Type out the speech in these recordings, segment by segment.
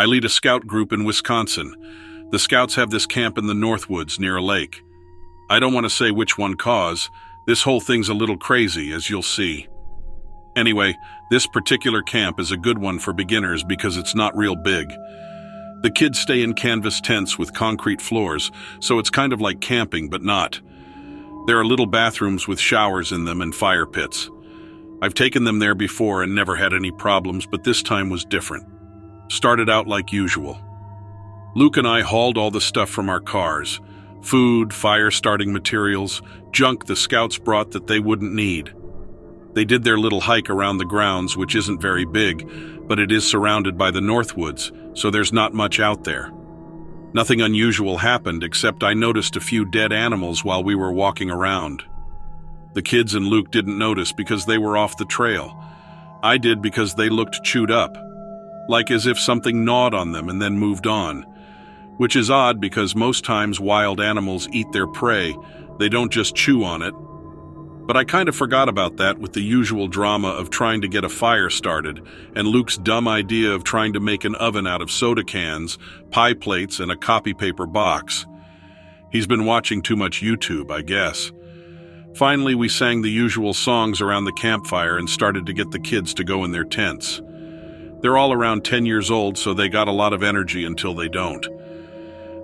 I lead a scout group in Wisconsin. The scouts have this camp in the Northwoods near a lake. I don't want to say which one cause. This whole thing's a little crazy, as you'll see. Anyway, this particular camp is a good one for beginners because it's not real big. The kids stay in canvas tents with concrete floors, so it's kind of like camping, but not. There are little bathrooms with showers in them and fire pits. I've taken them there before and never had any problems, but this time was different. Started out like usual. Luke and I hauled all the stuff from our cars. Food, fire-starting materials, junk the scouts brought that they wouldn't need. They did their little hike around the grounds, which isn't very big, but it is surrounded by the Northwoods, so there's not much out there. Nothing unusual happened, except I noticed a few dead animals while we were walking around. The kids and Luke didn't notice because they were off the trail. I did because they looked chewed up, like as if something gnawed on them and then moved on. Which is odd because most times wild animals eat their prey, they don't just chew on it. But I kind of forgot about that with the usual drama of trying to get a fire started and Luke's dumb idea of trying to make an oven out of soda cans, pie plates, and a copy paper box. He's been watching too much YouTube, I guess. Finally, we sang the usual songs around the campfire and started to get the kids to go in their tents. They're all around 10 years old, so they got a lot of energy until they don't.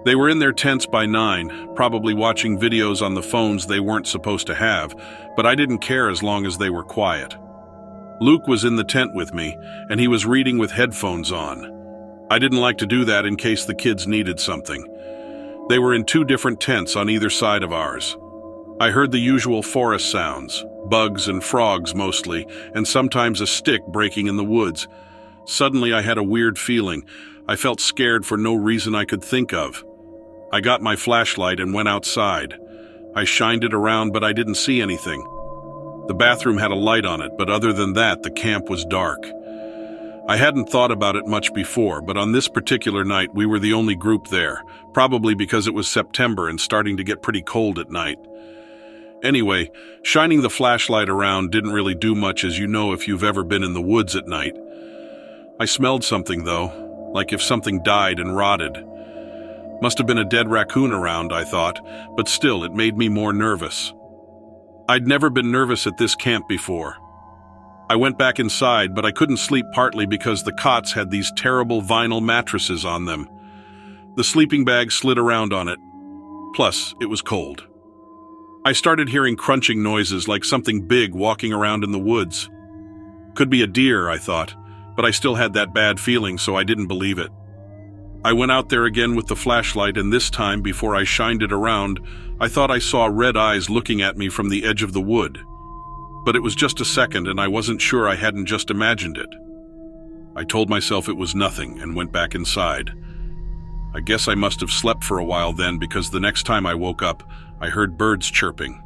They were in their tents by 9, probably watching videos on the phones they weren't supposed to have, but I didn't care as long as they were quiet. Luke was in the tent with me, and he was reading with headphones on. I didn't like to do that in case the kids needed something. They were in 2 different tents on either side of ours. I heard the usual forest sounds, bugs and frogs mostly, and sometimes a stick breaking in the woods. Suddenly I had a weird feeling. I felt scared for no reason I could think of. I got my flashlight and went outside. I shined it around, but I didn't see anything. The bathroom had a light on it, but other than that, the camp was dark. I hadn't thought about it much before, but on this particular night, we were the only group there, probably because it was September and starting to get pretty cold at night. Anyway, shining the flashlight around didn't really do much, as you know if you've ever been in the woods at night. I smelled something, though, like if something died and rotted. Must have been a dead raccoon around, I thought, but still, it made me more nervous. I'd never been nervous at this camp before. I went back inside, but I couldn't sleep partly because the cots had these terrible vinyl mattresses on them. The sleeping bag slid around on it. Plus, it was cold. I started hearing crunching noises like something big walking around in the woods. Could be a deer, I thought, but I still had that bad feeling, so I didn't believe it. I went out there again with the flashlight, and this time, before I shined it around, I thought I saw red eyes looking at me from the edge of the wood. But it was just a second, and I wasn't sure I hadn't just imagined it. I told myself it was nothing and went back inside. I guess I must have slept for a while then, because the next time I woke up, I heard birds chirping.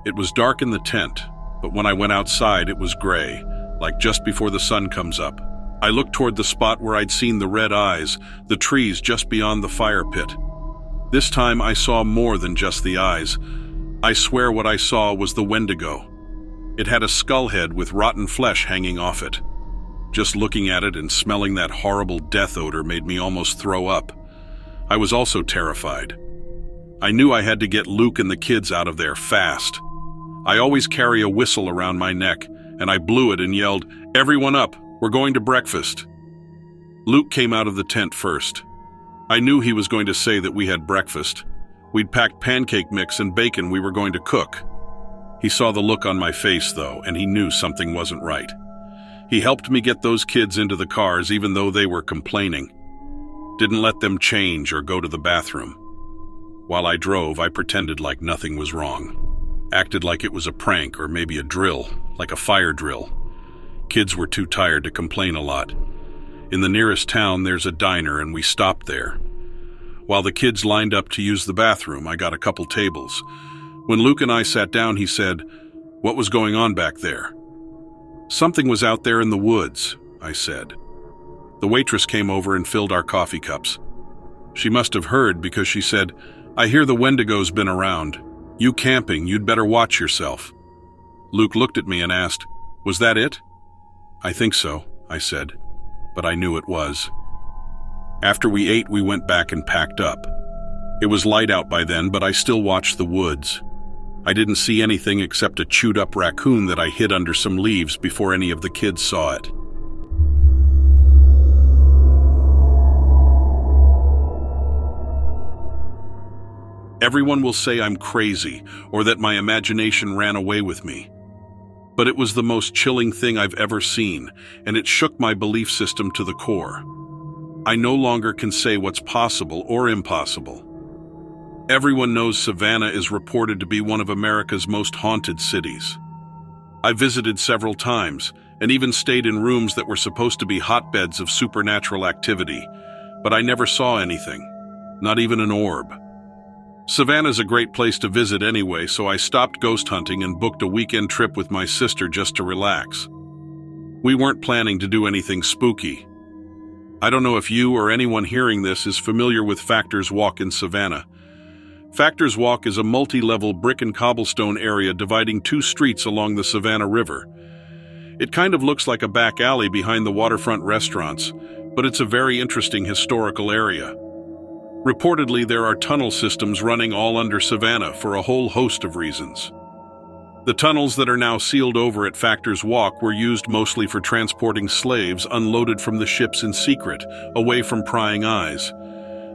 It was dark in the tent, but when I went outside, it was gray, like just before the sun comes up. I looked toward the spot where I'd seen the red eyes, the trees just beyond the fire pit. This time I saw more than just the eyes. I swear what I saw was the wendigo. It had a skull head with rotten flesh hanging off it. Just looking at it and smelling that horrible death odor made me almost throw up. I was also terrified. I knew I had to get Luke and the kids out of there fast. I always carry a whistle around my neck, and I blew it and yelled, "Everyone up! We're going to breakfast." Luke came out of the tent first. I knew he was going to say that we had breakfast. We'd packed pancake mix and bacon we were going to cook. He saw the look on my face, though, and he knew something wasn't right. He helped me get those kids into the cars even though they were complaining. Didn't let them change or go to the bathroom. While I drove, I pretended like nothing was wrong. Acted like it was a prank or maybe a drill, like a fire drill. Kids were too tired to complain a lot. In the nearest town, there's a diner, and we stopped there. While the kids lined up to use the bathroom, I got a couple tables. When Luke and I sat down, he said, "What was going on back there?" "Something was out there in the woods," I said. The waitress came over and filled our coffee cups. She must have heard because she said, "I hear the wendigo's been around. You camping, you'd better watch yourself." Luke looked at me and asked, "Was that it?" "I think so," I said, but I knew it was. After we ate, we went back and packed up. It was light out by then, but I still watched the woods. I didn't see anything except a chewed-up raccoon that I hid under some leaves before any of the kids saw it. Everyone will say I'm crazy or that my imagination ran away with me. But it was the most chilling thing I've ever seen, and it shook my belief system to the core. I no longer can say what's possible or impossible. Everyone knows Savannah is reported to be one of America's most haunted cities. I visited several times and even stayed in rooms that were supposed to be hotbeds of supernatural activity, but I never saw anything, not even an orb. Savannah's a great place to visit anyway, so I stopped ghost hunting and booked a weekend trip with my sister just to relax. We weren't planning to do anything spooky. I don't know if you or anyone hearing this is familiar with Factor's Walk in Savannah. Factor's Walk is a multi-level brick and cobblestone area dividing two streets along the Savannah River. It kind of looks like a back alley behind the waterfront restaurants, but it's a very interesting historical area. Reportedly, there are tunnel systems running all under Savannah for a whole host of reasons. The tunnels that are now sealed over at Factor's Walk were used mostly for transporting slaves unloaded from the ships in secret, away from prying eyes.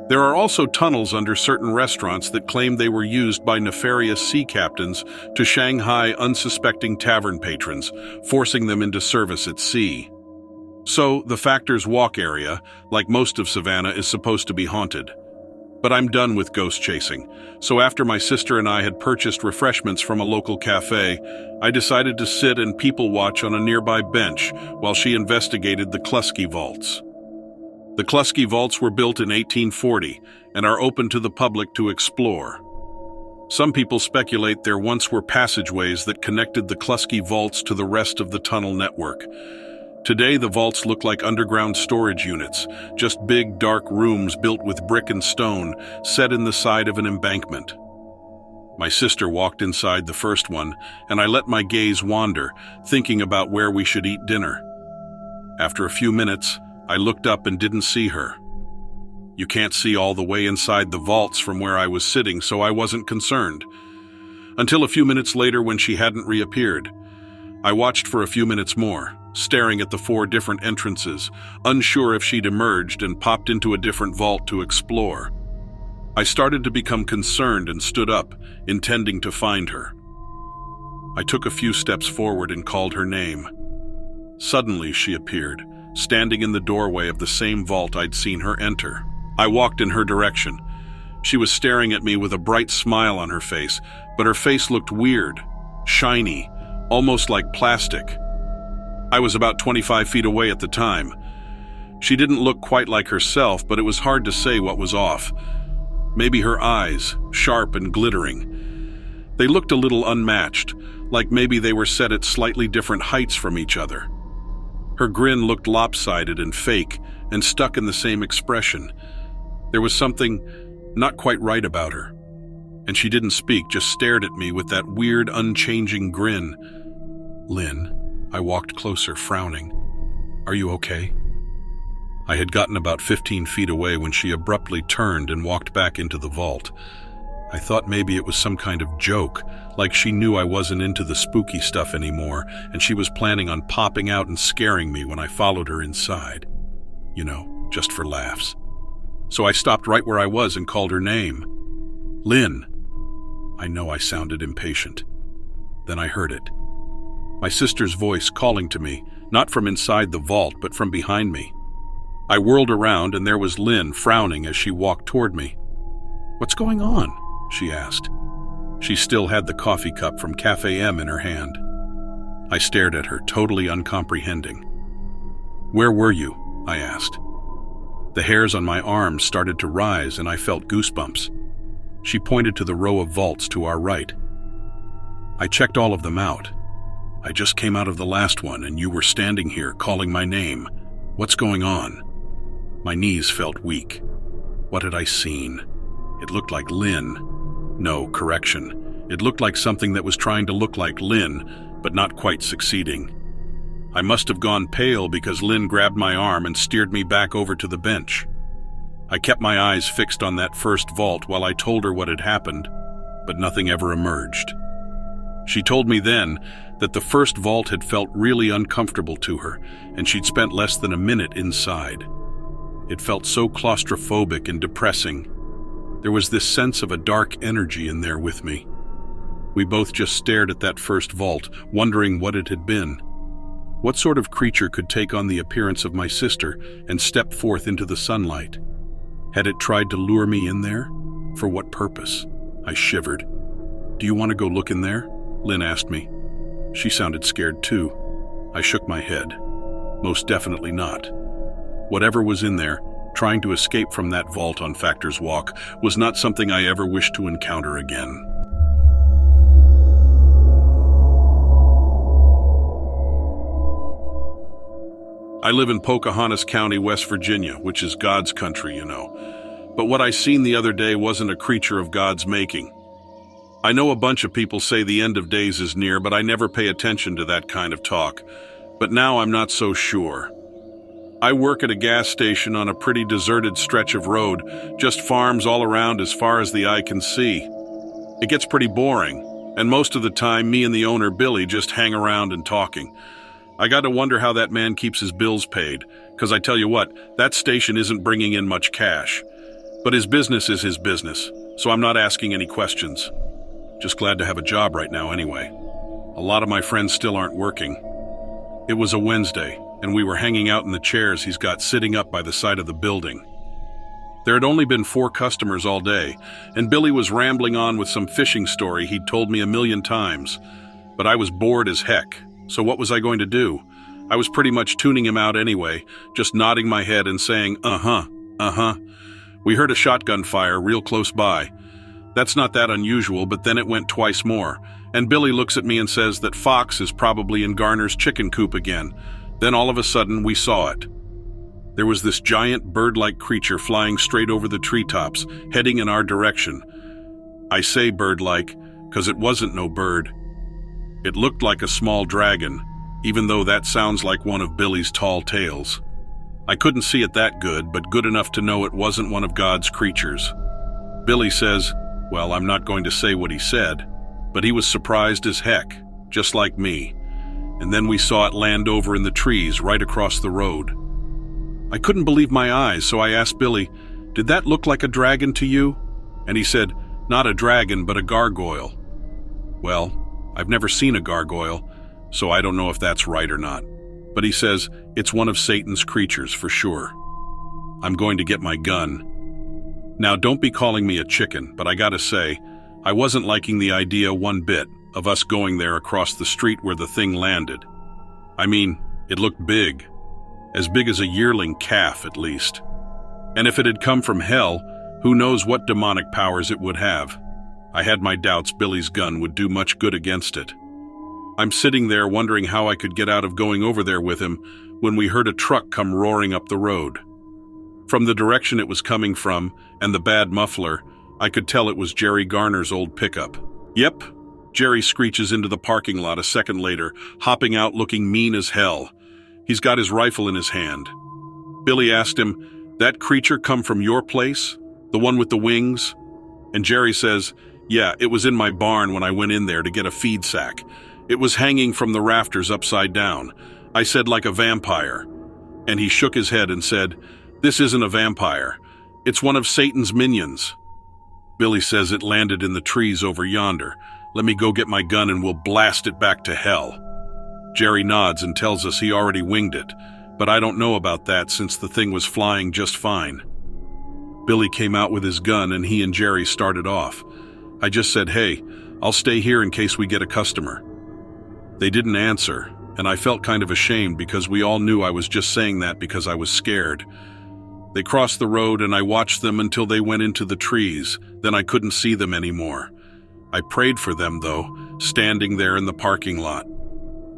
There are also tunnels under certain restaurants that claim they were used by nefarious sea captains to Shanghai unsuspecting tavern patrons, forcing them into service at sea. So, the Factor's Walk area, like most of Savannah, is supposed to be haunted. But I'm done with ghost chasing, so after my sister and I had purchased refreshments from a local cafe, I decided to sit and people watch on a nearby bench while she investigated the Kluski vaults. The Kluski vaults were built in 1840 and are open to the public to explore. Some people speculate there once were passageways that connected the Kluski vaults to the rest of the tunnel network. Today, the vaults look like underground storage units, just big, dark rooms built with brick and stone, set in the side of an embankment. My sister walked inside the first one, and I let my gaze wander, thinking about where we should eat dinner. After a few minutes, I looked up and didn't see her. You can't see all the way inside the vaults from where I was sitting, so I wasn't concerned. Until a few minutes later when she hadn't reappeared. I watched for a few minutes more, staring at the 4 different entrances, unsure if she'd emerged and popped into a different vault to explore. I started to become concerned and stood up, intending to find her. I took a few steps forward and called her name. Suddenly she appeared, standing in the doorway of the same vault I'd seen her enter. I walked in her direction. She was staring at me with a bright smile on her face, but her face looked weird, shiny, almost like plastic. I was about 25 feet away at the time. She didn't look quite like herself, but it was hard to say what was off. Maybe her eyes, sharp and glittering. They looked a little unmatched, like maybe they were set at slightly different heights from each other. Her grin looked lopsided and fake, and stuck in the same expression. There was something not quite right about her. And she didn't speak, just stared at me with that weird, unchanging grin. "Lynn," I walked closer, frowning. "Are you okay?" I had gotten about 15 feet away when she abruptly turned and walked back into the vault. I thought maybe it was some kind of joke, like she knew I wasn't into the spooky stuff anymore, and she was planning on popping out and scaring me when I followed her inside. You know, just for laughs. So I stopped right where I was and called her name. "Lynn." I know I sounded impatient. Then I heard it. My sister's voice calling to me, not from inside the vault, but from behind me. I whirled around and there was Lynn frowning as she walked toward me. "What's going on?" she asked. She still had the coffee cup from Cafe M in her hand. I stared at her, totally uncomprehending. "Where were you?" I asked. The hairs on my arms started to rise and I felt goosebumps. She pointed to the row of vaults to our right. "I checked all of them out. I just came out of the last one and you were standing here calling my name. What's going on?" My knees felt weak. What had I seen? It looked like Lynn. No, correction. It looked like something that was trying to look like Lynn, but not quite succeeding. I must have gone pale because Lynn grabbed my arm and steered me back over to the bench. I kept my eyes fixed on that first vault while I told her what had happened, but nothing ever emerged. She told me then that the first vault had felt really uncomfortable to her, and she'd spent less than a minute inside. It felt so claustrophobic and depressing. There was this sense of a dark energy in there with me. We both just stared at that first vault, wondering what it had been. What sort of creature could take on the appearance of my sister and step forth into the sunlight? Had it tried to lure me in there? For what purpose? I shivered. "Do you want to go look in there?" Lynn asked me. She sounded scared too. I shook my head. Most definitely not. Whatever was in there, trying to escape from that vault on Factor's Walk, was not something I ever wished to encounter again. I live in Pocahontas County, West Virginia, which is God's country, you know. But what I seen the other day wasn't a creature of God's making. I know a bunch of people say the end of days is near, but I never pay attention to that kind of talk. But now I'm not so sure. I work at a gas station on a pretty deserted stretch of road, just farms all around as far as the eye can see. It gets pretty boring, and most of the time me and the owner, Billy, just hang around and talking. I got to wonder how that man keeps his bills paid, because I tell you what, that station isn't bringing in much cash. But his business is his business, so I'm not asking any questions. Just glad to have a job right now anyway. A lot of my friends still aren't working. It was a Wednesday, and we were hanging out in the chairs he's got sitting up by the side of the building. There had only been 4 customers all day, and Billy was rambling on with some fishing story he'd told me a million times. But I was bored as heck, so what was I going to do? I was pretty much tuning him out anyway, just nodding my head and saying, uh-huh. We heard a shotgun fire real close by. That's not that unusual, but then it went twice more, and Billy looks at me and says that Fox is probably in Garner's chicken coop again. Then all of a sudden, we saw it. There was this giant bird-like creature flying straight over the treetops, heading in our direction. I say bird-like, because it wasn't no bird. It looked like a small dragon, even though that sounds like one of Billy's tall tales. I couldn't see it that good, but good enough to know it wasn't one of God's creatures. Billy says, well, I'm not going to say what he said, but he was surprised as heck, just like me. And then we saw it land over in the trees right across the road. I couldn't believe my eyes, so I asked Billy, "Did that look like a dragon to you?" And he said, "Not a dragon, but a gargoyle." Well, I've never seen a gargoyle, so I don't know if that's right or not. But he says it's one of Satan's creatures for sure. I'm going to get my gun. Now, don't be calling me a chicken, but I gotta say, I wasn't liking the idea one bit of us going there across the street where the thing landed. I mean, it looked big. As big as a yearling calf, at least. And if it had come from hell, who knows what demonic powers it would have. I had my doubts Billy's gun would do much good against it. I'm sitting there wondering how I could get out of going over there with him when we heard a truck come roaring up the road. From the direction it was coming from, and the bad muffler, I could tell it was Jerry Garner's old pickup. Yep, Jerry screeches into the parking lot a second later, hopping out looking mean as hell. He's got his rifle in his hand. Billy asked him, "That creature come from your place? The one with the wings?" And Jerry says, "Yeah, it was in my barn when I went in there to get a feed sack. It was hanging from the rafters upside down. I said like a vampire." And he shook his head and said, "This isn't a vampire. It's one of Satan's minions." Billy says it landed in the trees over yonder. Let me go get my gun and we'll blast it back to hell. Jerry nods and tells us he already winged it, but I don't know about that since the thing was flying just fine. Billy came out with his gun and he and Jerry started off. I just said, "Hey, I'll stay here in case we get a customer." They didn't answer, and I felt kind of ashamed because we all knew I was just saying that because I was scared. They crossed the road and I watched them until they went into the trees. Then I couldn't see them anymore. I prayed for them, though, standing there in the parking lot.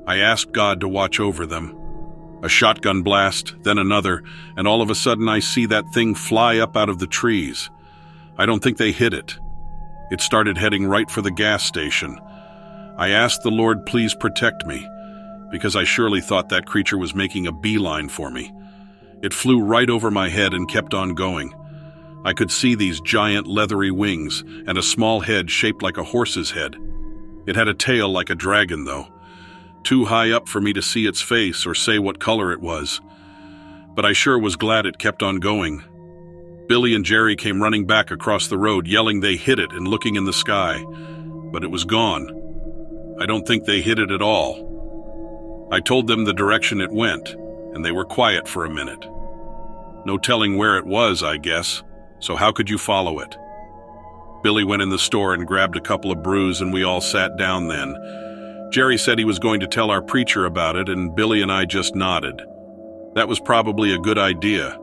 I asked God to watch over them. A shotgun blast, then another, and all of a sudden I see that thing fly up out of the trees. I don't think they hit it. It started heading right for the gas station. I asked the Lord please protect me, because I surely thought that creature was making a beeline for me. It flew right over my head and kept on going. I could see these giant leathery wings and a small head shaped like a horse's head. It had a tail like a dragon, though. Too high up for me to see its face or say what color it was. But I sure was glad it kept on going. Billy and Jerry came running back across the road, yelling they hit it and looking in the sky. But it was gone. I don't think they hit it at all. I told them the direction it went, and they were quiet for a minute. No telling where it was, I guess, so how could you follow it? Billy went in the store and grabbed a couple of brews, and we all sat down then. Jerry said he was going to tell our preacher about it, and Billy and I just nodded. That was probably a good idea.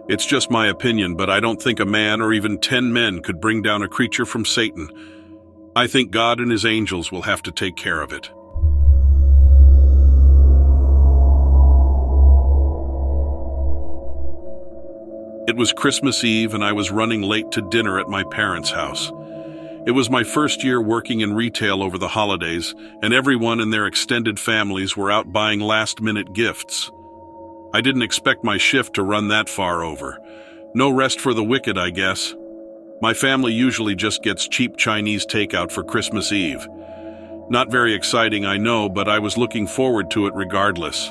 It's just my opinion, but I don't think a man or even 10 men could bring down a creature from Satan. I think God and his angels will have to take care of it. It was Christmas Eve, and I was running late to dinner at my parents' house. It was my first year working in retail over the holidays, and everyone and their extended families were out buying last-minute gifts. I didn't expect my shift to run that far over. No rest for the wicked, I guess. My family usually just gets cheap Chinese takeout for Christmas Eve. Not very exciting, I know, but I was looking forward to it regardless.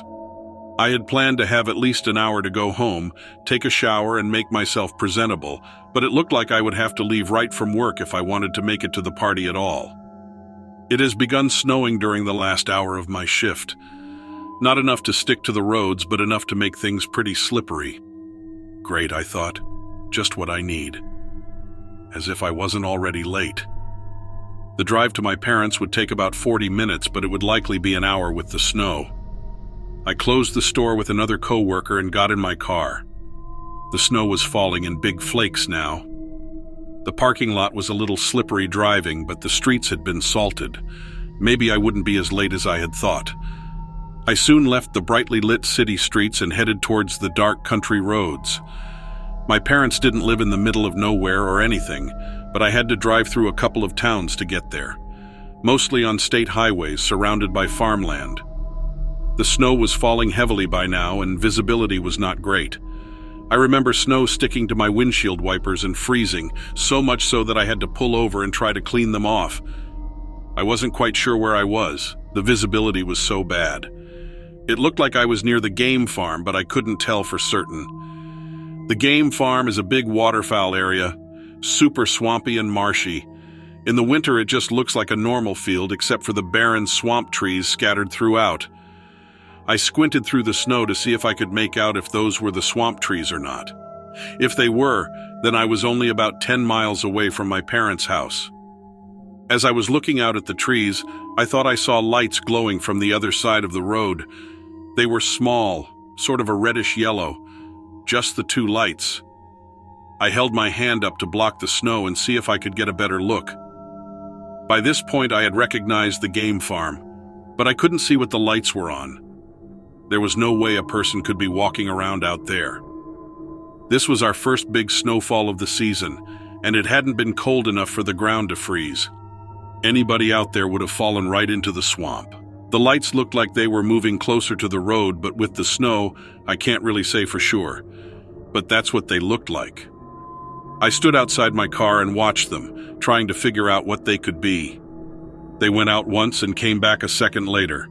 I had planned to have at least an hour to go home, take a shower, and make myself presentable, but it looked like I would have to leave right from work if I wanted to make it to the party at all. It has begun snowing during the last hour of my shift. Not enough to stick to the roads, but enough to make things pretty slippery. Great, I thought. Just what I need. As if I wasn't already late. The drive to my parents would take about 40 minutes, but it would likely be an hour with the snow. I closed the store with another coworker and got in my car. The snow was falling in big flakes now. The parking lot was a little slippery driving, but the streets had been salted. Maybe I wouldn't be as late as I had thought. I soon left the brightly lit city streets and headed towards the dark country roads. My parents didn't live in the middle of nowhere or anything, but I had to drive through a couple of towns to get there, mostly on state highways surrounded by farmland. The snow was falling heavily by now, and visibility was not great. I remember snow sticking to my windshield wipers and freezing, so much so that I had to pull over and try to clean them off. I wasn't quite sure where I was. The visibility was so bad. It looked like I was near the game farm, but I couldn't tell for certain. The game farm is a big waterfowl area, super swampy and marshy. In the winter, it just looks like a normal field except for the barren swamp trees scattered throughout. I squinted through the snow to see if I could make out if those were the swamp trees or not. If they were, then I was only about 10 miles away from my parents' house. As I was looking out at the trees, I thought I saw lights glowing from the other side of the road. They were small, sort of a reddish yellow, just the two lights. I held my hand up to block the snow and see if I could get a better look. By this point, I had recognized the game farm, but I couldn't see what the lights were on. There was no way a person could be walking around out there. This was our first big snowfall of the season, and it hadn't been cold enough for the ground to freeze. Anybody out there would have fallen right into the swamp. The lights looked like they were moving closer to the road, but with the snow, I can't really say for sure. But that's what they looked like. I stood outside my car and watched them, trying to figure out what they could be. They went out once and came back a second later,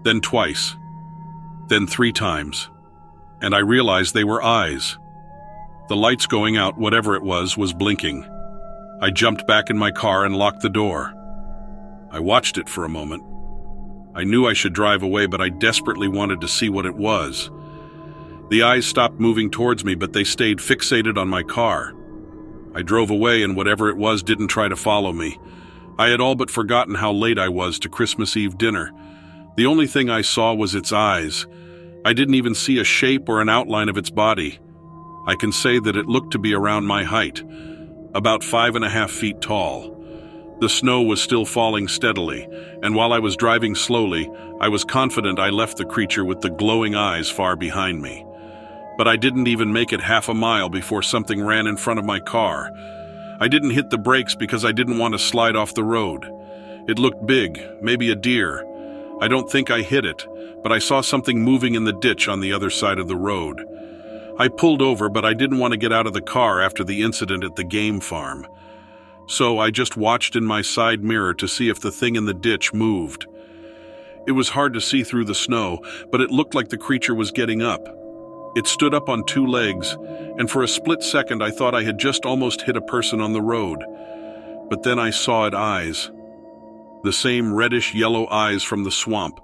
then twice, then 3 times. And I realized they were eyes. The lights going out, whatever it was blinking. I jumped back in my car and locked the door. I watched it for a moment. I knew I should drive away, but I desperately wanted to see what it was. The eyes stopped moving towards me, but they stayed fixated on my car. I drove away, and whatever it was didn't try to follow me. I had all but forgotten how late I was to Christmas Eve dinner. The only thing I saw was its eyes. I didn't even see a shape or an outline of its body. I can say that it looked to be around my height, about 5.5 feet tall. The snow was still falling steadily, and while I was driving slowly, I was confident I left the creature with the glowing eyes far behind me. But I didn't even make it half a mile before something ran in front of my car. I didn't hit the brakes because I didn't want to slide off the road. It looked big, maybe a deer. I don't think I hit it, but I saw something moving in the ditch on the other side of the road. I pulled over, but I didn't want to get out of the car after the incident at the game farm. So I just watched in my side mirror to see if the thing in the ditch moved. It was hard to see through the snow, but it looked like the creature was getting up. It stood up on two legs, and for a split second I thought I had just almost hit a person on the road. But then I saw its eyes. The same reddish-yellow eyes from the swamp.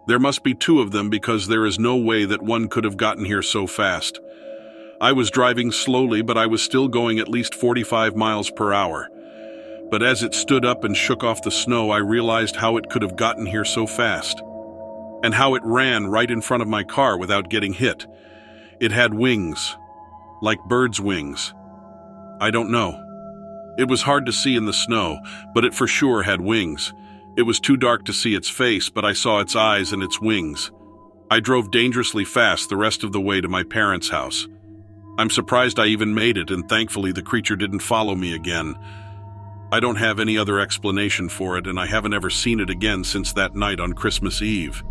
There must be two of them because there is no way that one could have gotten here so fast. I was driving slowly, but I was still going at least 45 miles per hour. But as it stood up and shook off the snow, I realized how it could have gotten here so fast. And how it ran right in front of my car without getting hit. It had wings, like birds' wings. I don't know. It was hard to see in the snow, but it for sure had wings. It was too dark to see its face, but I saw its eyes and its wings. I drove dangerously fast the rest of the way to my parents' house. I'm surprised I even made it, and thankfully the creature didn't follow me again. I don't have any other explanation for it, and I haven't ever seen it again since that night on Christmas Eve.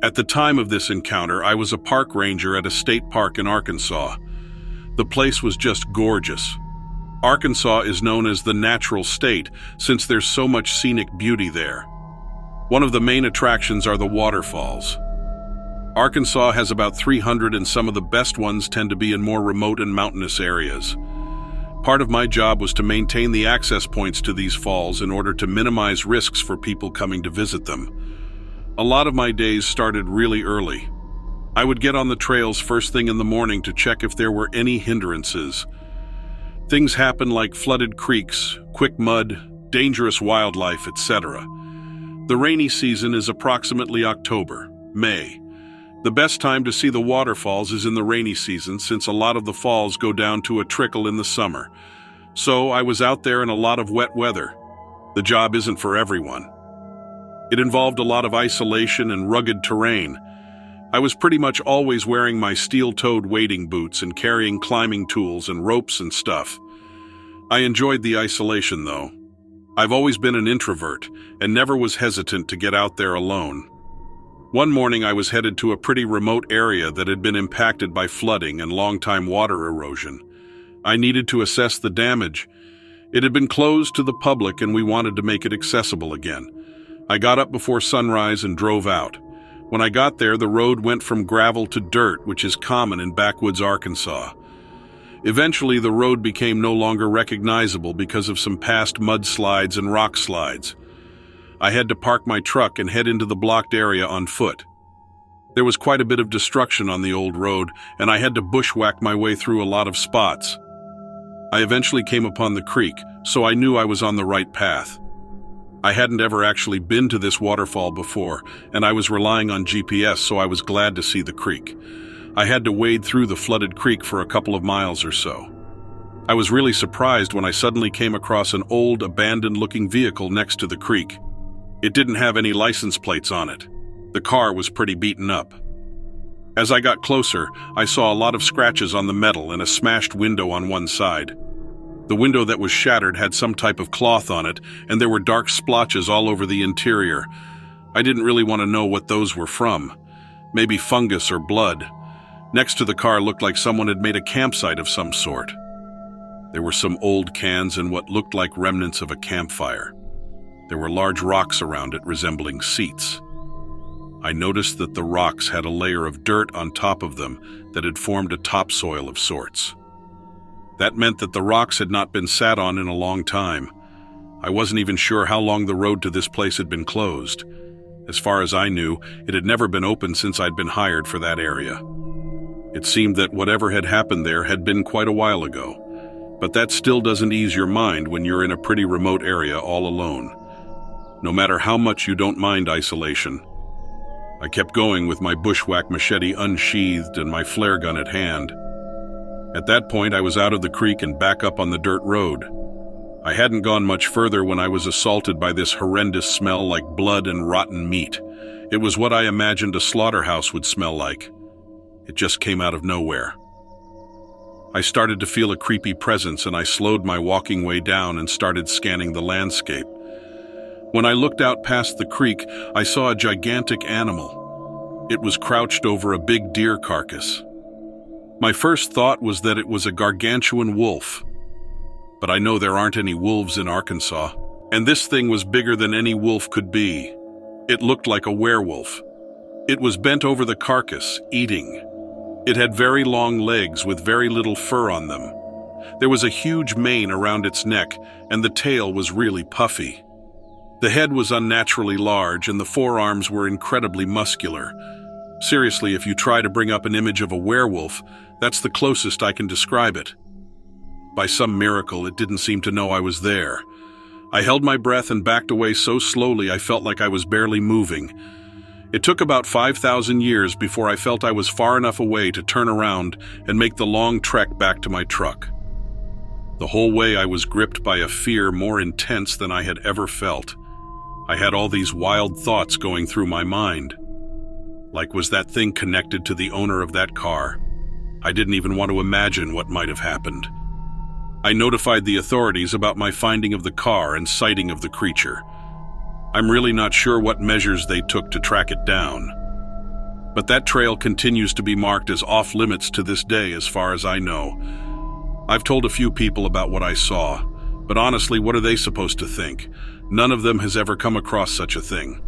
At the time of this encounter, I was a park ranger at a state park in Arkansas. The place was just gorgeous. Arkansas is known as the natural state since there's so much scenic beauty there. One of the main attractions are the waterfalls. Arkansas has about 300, and some of the best ones tend to be in more remote and mountainous areas. Part of my job was to maintain the access points to these falls in order to minimize risks for people coming to visit them. A lot of my days started really early. I would get on the trails first thing in the morning to check if there were any hindrances. Things happen like flooded creeks, quick mud, dangerous wildlife, etc. The rainy season is approximately October, May. The best time to see the waterfalls is in the rainy season since a lot of the falls go down to a trickle in the summer. So I was out there in a lot of wet weather. The job isn't for everyone. It involved a lot of isolation and rugged terrain. I was pretty much always wearing my steel-toed wading boots and carrying climbing tools and ropes and stuff. I enjoyed the isolation, though. I've always been an introvert and never was hesitant to get out there alone. One morning I was headed to a pretty remote area that had been impacted by flooding and long-time water erosion. I needed to assess the damage. It had been closed to the public and we wanted to make it accessible again. I got up before sunrise and drove out. When I got there, the road went from gravel to dirt, which is common in backwoods Arkansas. Eventually, the road became no longer recognizable because of some past mudslides and rock slides. I had to park my truck and head into the blocked area on foot. There was quite a bit of destruction on the old road, and I had to bushwhack my way through a lot of spots. I eventually came upon the creek, so I knew I was on the right path. I hadn't ever actually been to this waterfall before, and I was relying on GPS, so I was glad to see the creek. I had to wade through the flooded creek for a couple of miles or so. I was really surprised when I suddenly came across an old, abandoned-looking vehicle next to the creek. It didn't have any license plates on it. The car was pretty beaten up. As I got closer, I saw a lot of scratches on the metal and a smashed window on one side. The window that was shattered had some type of cloth on it, and there were dark splotches all over the interior. I didn't really want to know what those were from. Maybe fungus or blood. Next to the car looked like someone had made a campsite of some sort. There were some old cans and what looked like remnants of a campfire. There were large rocks around it resembling seats. I noticed that the rocks had a layer of dirt on top of them that had formed a topsoil of sorts. That meant that the rocks had not been sat on in a long time. I wasn't even sure how long the road to this place had been closed. As far as I knew, it had never been open since I'd been hired for that area. It seemed that whatever had happened there had been quite a while ago. But that still doesn't ease your mind when you're in a pretty remote area all alone. No matter how much you don't mind isolation. I kept going with my bushwhack machete unsheathed and my flare gun at hand. At that point, I was out of the creek and back up on the dirt road. I hadn't gone much further when I was assaulted by this horrendous smell like blood and rotten meat. It was what I imagined a slaughterhouse would smell like. It just came out of nowhere. I started to feel a creepy presence and I slowed my walking way down and started scanning the landscape. When I looked out past the creek, I saw a gigantic animal. It was crouched over a big deer carcass. My first thought was that it was a gargantuan wolf. But I know there aren't any wolves in Arkansas, and this thing was bigger than any wolf could be. It looked like a werewolf. It was bent over the carcass, eating. It had very long legs with very little fur on them. There was a huge mane around its neck, and the tail was really puffy. The head was unnaturally large, and the forearms were incredibly muscular. Seriously, if you try to bring up an image of a werewolf, that's the closest I can describe it. By some miracle, it didn't seem to know I was there. I held my breath and backed away so slowly I felt like I was barely moving. It took about 5,000 years before I felt I was far enough away to turn around and make the long trek back to my truck. The whole way I was gripped by a fear more intense than I had ever felt. I had all these wild thoughts going through my mind. Like, was that thing connected to the owner of that car? I didn't even want to imagine what might have happened. I notified the authorities about my finding of the car and sighting of the creature. I'm really not sure what measures they took to track it down. But that trail continues to be marked as off-limits to this day as far as I know. I've told a few people about what I saw, but honestly, what are they supposed to think? None of them has ever come across such a thing.